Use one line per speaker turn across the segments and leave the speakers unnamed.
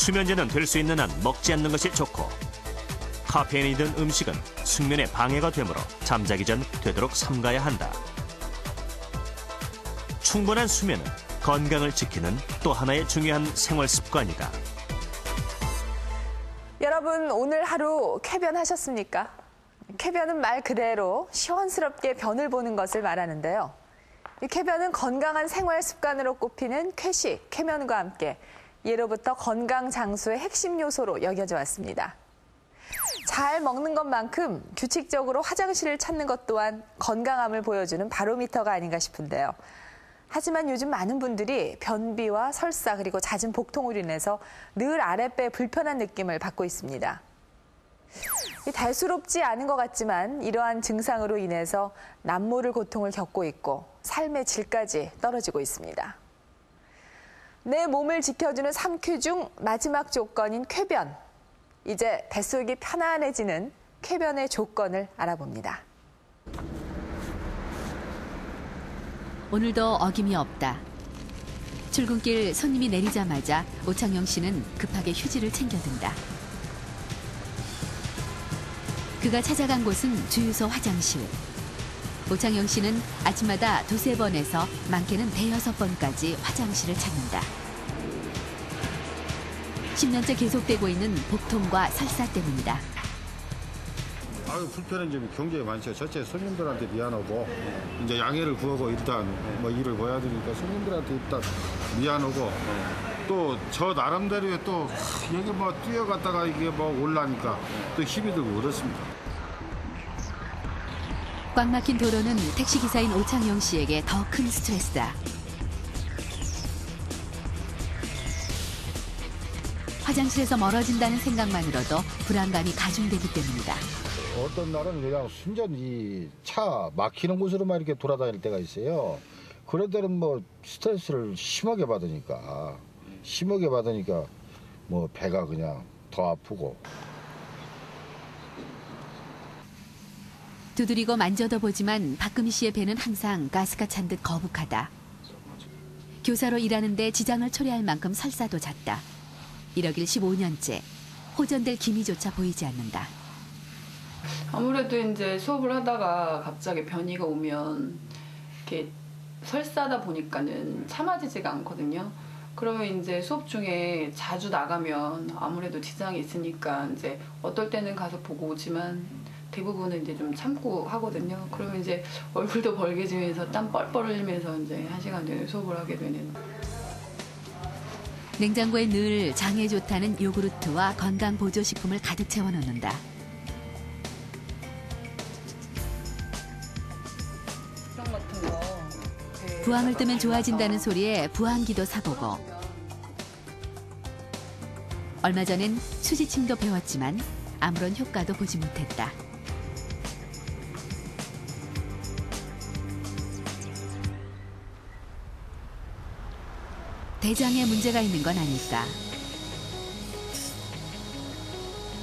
수면제는 될 수 있는 한 먹지 않는 것이 좋고 카페인이 든 음식은 숙면에 방해가 되므로 잠자기 전 되도록 삼가야 한다. 충분한 수면은 건강을 지키는 또 하나의 중요한 생활 습관이다.
여러분, 오늘 하루 쾌변하셨습니까? 쾌변은 말 그대로 시원스럽게 변을 보는 것을 말하는데요. 이 쾌변은 건강한 생활 습관으로 꼽히는 쾌식, 쾌면과 함께 예로부터 건강 장수의 핵심 요소로 여겨져 왔습니다. 잘 먹는 것만큼 규칙적으로 화장실을 찾는 것 또한 건강함을 보여주는 바로미터가 아닌가 싶은데요. 하지만 요즘 많은 분들이 변비와 설사 그리고 잦은 복통으로 인해서 늘 아랫배에 불편한 느낌을 받고 있습니다. 달수롭지 않은 것 같지만 이러한 증상으로 인해서 남모를 고통을 겪고 있고 삶의 질까지 떨어지고 있습니다. 내 몸을 지켜주는 3쾌 중 마지막 조건인 쾌변. 이제 뱃속이 편안해지는 쾌변의 조건을 알아봅니다.
오늘도 어김이 없다. 출근길 손님이 내리자마자 오창영 씨는 급하게 휴지를 챙겨든다. 그가 찾아간 곳은 주유소 화장실. 오창영 씨는 아침마다 두세 번에서 많게는 대여섯 번까지 화장실을 찾는다. 10년째 계속되고 있는 복통과 설사 때문이다.
불편한 점이 굉장히 많죠. 첫째 손님들한테 미안하고 이제 양해를 구하고 일단 뭐 일을 봐야 되니까 손님들한테 일단 미안하고 또 저 나름대로의 또 여기 뭐 뛰어갔다가 이게 뭐 올라니까 또 힘이 들고 그렇습니다.
꽉 막힌 도로는 택시기사인 오창영 씨에게 더 큰 스트레스다. 화장실에서 멀어진다는 생각만으로도 불안감이 가중되기 때문이다.
어떤 날은 그냥 순전히 차 막히는 곳으로만 이렇게 돌아다닐 때가 있어요. 그럴 때는 뭐 스트레스를 심하게 받으니까 뭐 배가 그냥 더 아프고.
두드리고 만져도 보지만 박금희 씨의 배는 항상 가스가 찬 듯 거북하다. 교사로 일하는데 지장을 초래할 만큼 설사도 잦다. 이러길 15년째 호전될 기미조차 보이지 않는다.
아무래도 이제 수업을 하다가 갑자기 변이가 오면 이렇게 설사다 보니까는 참아지지가 않거든요. 그러면 이제 수업 중에 자주 나가면 아무래도 지장이 있으니까 이제 어떨 때는 가서 보고 오지만 대부분은 이제 좀 참고 하거든요. 그러면 이제 얼굴도 벌개지면서 땀 뻘뻘 흘리면서 이제 1시간 내내 수업을 하게 되는.
냉장고에 늘 장에 좋다는 요구르트와 건강 보조식품을 가득 채워 넣는다. 부항을 뜨면 좋아진다는 소리에 부항기도 사보고 얼마 전엔 수지침도 배웠지만 아무런 효과도 보지 못했다. 대장에 문제가 있는 건 아닐까.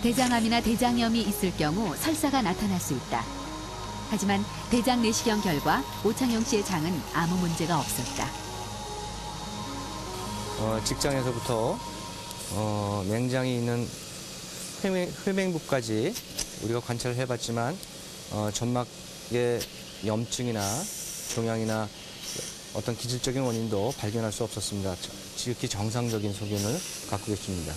대장암이나 대장염이 있을 경우 설사가 나타날 수 있다. 하지만 대장 내시경 결과 오창영 씨의 장은 아무 문제가 없었다.
직장에서부터 맹장이 있는 회맹부까지 우리가 관찰을 해봤지만 점막의 염증이나 종양이나 어떤 기질적인 원인도 발견할 수 없었습니다. 지극히 정상적인 소견을 갖고 계십니다.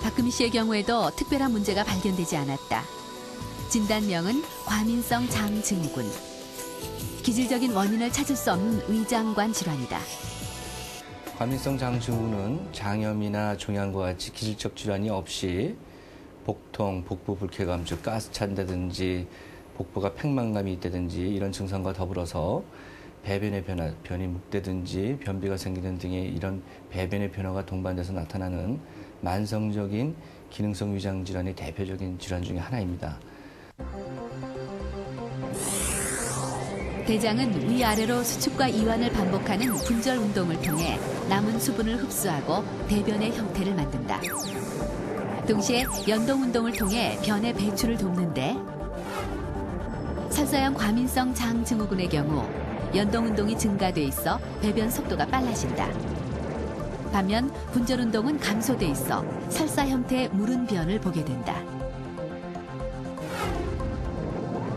박금희 씨의 경우에도 특별한 문제가 발견되지 않았다. 진단명은 과민성 장증후군. 기질적인 원인을 찾을 수 없는 위장관 질환이다.
과민성 장증후군은 장염이나 종양과 같이 기질적 질환이 없이 복통, 복부 불쾌감, 즉 가스 찬다든지 복부가 팽만감이 있다든지 이런 증상과 더불어서 배변의 변화, 변이 묵대든지 변비가 생기는 등의 이런 배변의 변화가 동반돼서 나타나는 만성적인 기능성 위장 질환의 대표적인 질환 중에 하나입니다.
대장은 위아래로 수축과 이완을 반복하는 분절 운동을 통해 남은 수분을 흡수하고 대변의 형태를 만든다. 동시에 연동 운동을 통해 변의 배출을 돕는데 설사형 과민성 장증후군의 경우 연동 운동이 증가돼 있어 배변 속도가 빨라진다. 반면 분절 운동은 감소돼 있어 설사 형태의 무른 변을 보게 된다.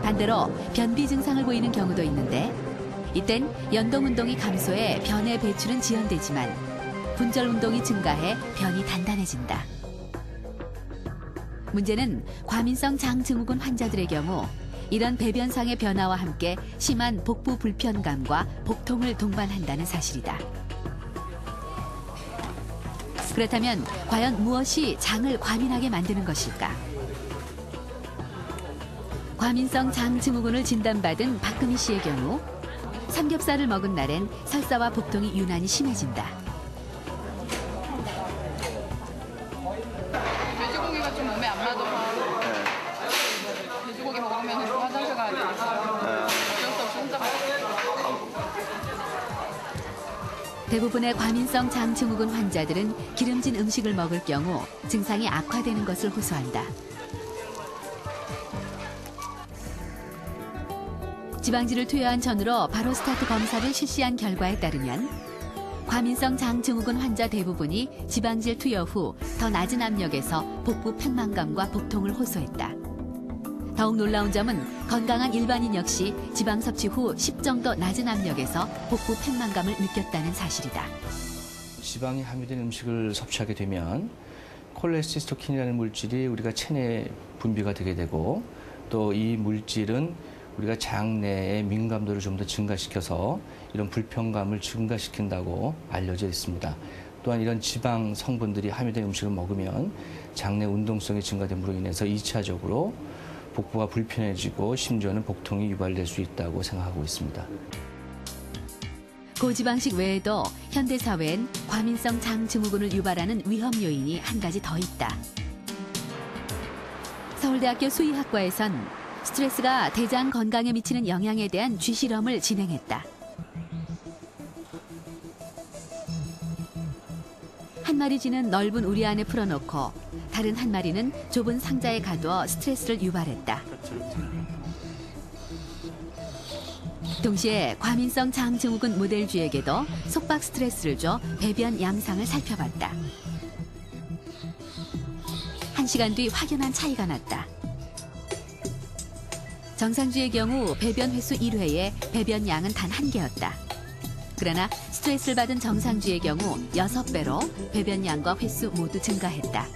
반대로 변비 증상을 보이는 경우도 있는데 이땐 연동 운동이 감소해 변의 배출은 지연되지만 분절 운동이 증가해 변이 단단해진다. 문제는 과민성 장증후군 환자들의 경우 이런 배변상의 변화와 함께 심한 복부 불편감과 복통을 동반한다는 사실이다. 그렇다면 과연 무엇이 장을 과민하게 만드는 것일까? 과민성 장증후군을 진단받은 박금희 씨의 경우 삼겹살을 먹은 날엔 설사와 복통이 유난히 심해진다.
돼지고기가 좀 몸에 안 맞아서 돼지고기 먹으면 좀 화장실 가야 되겠어요. 어쩔 수 없이 혼자 가요.
대부분의 과민성 장증후군 환자들은 기름진 음식을 먹을 경우 증상이 악화되는 것을 호소한다. 지방지를 투여한 전으로 바로 스타트 검사를 실시한 결과에 따르면 과민성 장증후군 환자 대부분이 지방질 투여 후 더 낮은 압력에서 복부 팽만감과 복통을 호소했다. 더욱 놀라운 점은 건강한 일반인 역시 지방 섭취 후 10 정도 낮은 압력에서 복부 팽만감을 느꼈다는 사실이다.
지방이 함유된 음식을 섭취하게 되면 콜레시스토킨이라는 물질이 우리가 체내에 분비가 되게 되고 또 이 물질은 우리가 장내의 민감도를 좀 더 증가시켜서 이런 불편감을 증가시킨다고 알려져 있습니다. 또한 이런 지방 성분들이 함유된 음식을 먹으면 장내 운동성이 증가됨으로 인해서 2차적으로 복부가 불편해지고 심지어는 복통이 유발될 수 있다고 생각하고 있습니다.
고지방식 외에도 현대사회엔 과민성 장증후군을 유발하는 위험 요인이 한 가지 더 있다. 서울대학교 수의학과에선 스트레스가 대장 건강에 미치는 영향에 대한 쥐실험을 진행했다. 한 마리 쥐는 넓은 우리 안에 풀어놓고 다른 한 마리는 좁은 상자에 가두어 스트레스를 유발했다. 동시에 과민성 장증후군 모델쥐에게도 속박 스트레스를 줘 배변 양상을 살펴봤다. 1시간 뒤 확연한 차이가 났다. 정상쥐의 경우 배변 횟수 1회에 배변 양은 단 1개였다. 그러나 스트레스를 받은 정상쥐의 경우 6배로 배변 양과 횟수 모두 증가했다.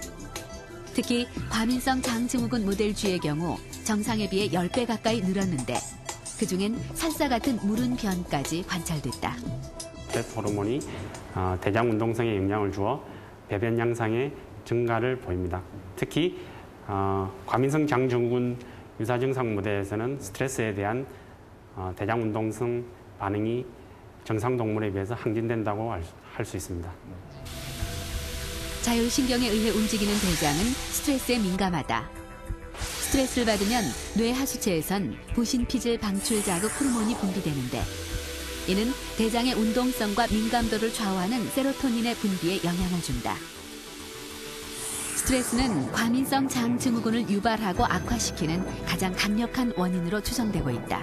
특히 과민성 장증후군 모델쥐의 경우 정상에 비해 10배 가까이 늘었는데 그중엔 설사 같은 무른 변까지 관찰됐다.
스트레스 호르몬이 대장 운동성에 영향을 주어 배변 양상의 증가를 보입니다. 특히 과민성 장증후군 유사 증상 모델에서는 스트레스에 대한 대장 운동성 반응이 정상 동물에 비해서 항진된다고 할 수 있습니다.
자율신경에 의해 움직이는 대장은 스트레스에 민감하다. 스트레스를 받으면 뇌 하수체에선 부신피질 방출 자극 호르몬이 분비되는데 이는 대장의 운동성과 민감도를 좌우하는 세로토닌의 분비에 영향을 준다. 스트레스는 과민성 장증후군을 유발하고 악화시키는 가장 강력한 원인으로 추정되고 있다.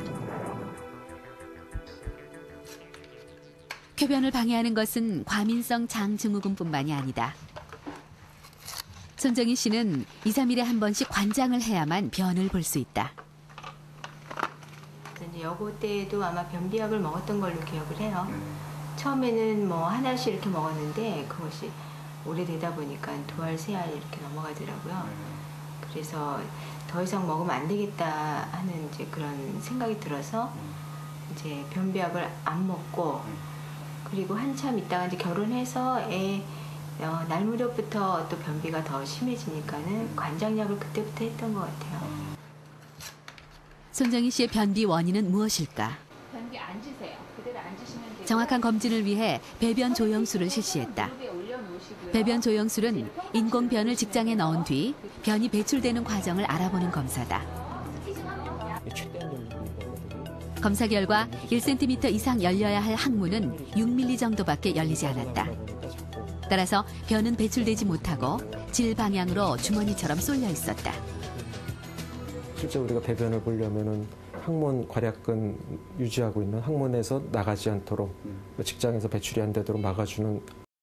쾌변을 방해하는 것은 과민성 장증후군뿐만이 아니다. 손정희 씨는 2, 3일에 한 번씩 관장을 해야만 변을 볼 수 있다.
이제 여고 때도 아마 변비약을 먹었던 걸로 기억을 해요. 처음에는 뭐 하나씩 이렇게 먹었는데 그것이 오래되다 보니까 2알, 3알 이렇게 넘어가더라고요. 그래서 더 이상 먹으면 안 되겠다 하는 이제 그런 생각이 들어서 이제 변비약을 안 먹고 그리고 한참 있다가 이제 결혼해서 애 날 무렵부터 또 변비가 더 심해지니까는 관장약을 그때부터 했던 것 같아요.
손정희 씨의 변비 원인은 무엇일까?
변비 앉으세요. 그대로 앉으시면 되고.
정확한 검진을 위해 배변 조영술을 실시했다. 배변 조영술은 인공변을 직장에 넣은 뒤 변이 배출되는 과정을 알아보는 검사다. 검사 결과 1cm 이상 열려야 할 항문은 6mm 정도밖에 열리지 않았다. 따라서 변은 배출되지 못하고 질 방향으로 주머니처럼 쏠려 있었다.
실제 우리가 배변을 보려면은 항문 괄약근 유지하고 있는 항문에서 나가지 않도록 직장에서 배출이 안 되도록 막아주는